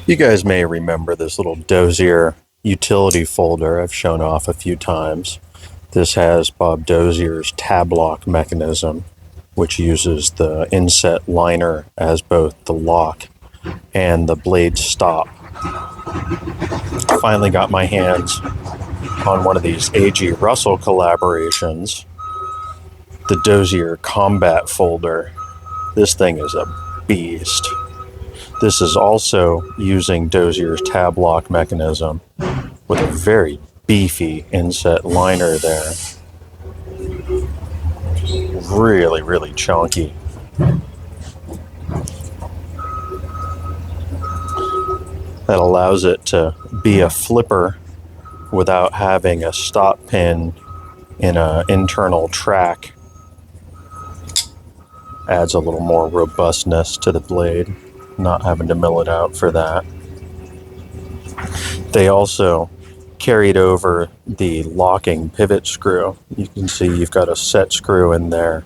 You guys may remember this little Dozier utility folder I've shown off a few times. This has Bob Dozier's tab lock mechanism, which uses the inset liner as both the lock and the blade stop. I finally got my hands on one of these A.G Russell collaborations, the Dozier Combat folder. This thing is a beast. This is also using Dozier's tab lock mechanism with a very beefy inset liner there. Really, really chunky. That allows it to be a flipper without having a stop pin in an internal track. Adds a little more robustness to the blade, not having to mill it out for that. They also carried over the locking pivot screw. You can see you've got a set screw in there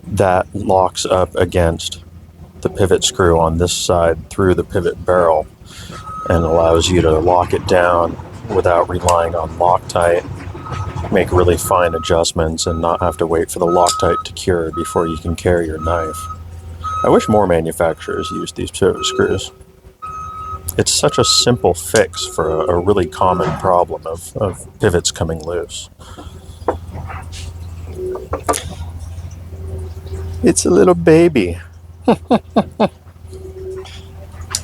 that locks up against the pivot screw on this side through the pivot barrel and allows you to lock it down without relying on Loctite, make really fine adjustments and not have to wait for the Loctite to cure before you can carry your knife. I wish more manufacturers used these pivot screws. It's such a simple fix for a really common problem of pivots coming loose. It's a little baby.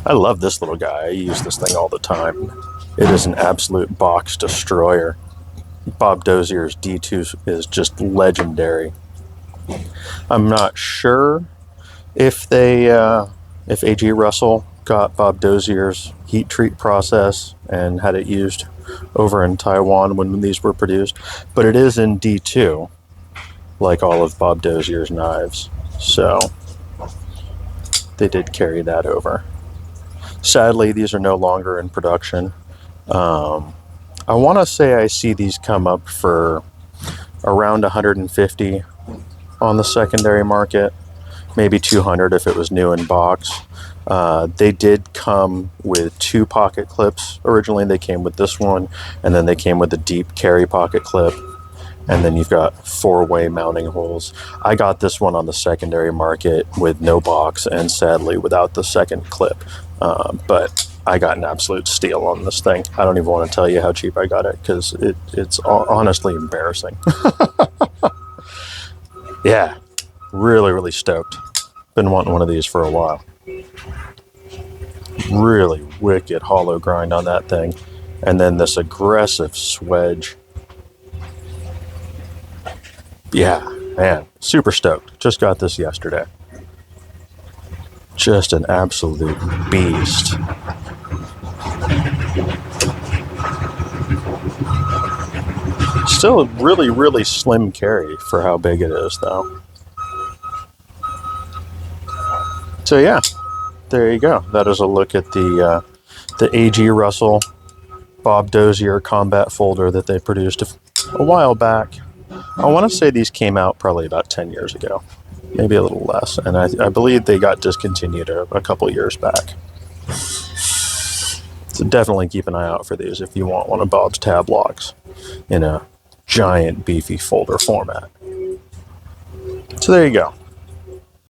I love this little guy. I use this thing all the time. It is an absolute box destroyer. Bob Dozier's D2 is just legendary. I'm not sure if A.G Russell got Bob Dozier's heat treat process and had it used over in Taiwan when these were produced, but it is in D2, like all of Bob Dozier's knives. So they did carry that over. Sadly, these are no longer in production. I want to say I see these come up for around 150 on the secondary market, maybe 200 if it was new in box. They did come with 2 pocket clips. Originally they came with this one, and then they came with a deep carry pocket clip, and then you've got 4-way mounting holes. I got this one on the secondary market with no box and sadly without the second clip, but I got an absolute steal on this thing. I don't even want to tell you how cheap I got it because it's honestly embarrassing. Yeah, really, really stoked. Been wanting one of these for a while. Really wicked hollow grind on that thing. And then this aggressive swedge. Yeah, man, super stoked. Just got this yesterday. Just an absolute beast. Still a really, really slim carry for how big it is, though. So yeah, there you go. That is a look at the A.G Russell Bob Dozier combat folder that they produced a while back. I want to say these came out probably about 10 years ago, maybe a little less, and I believe they got discontinued a couple years back. So definitely keep an eye out for these if you want one of Bob's tab locks in a giant beefy folder format. So there you go.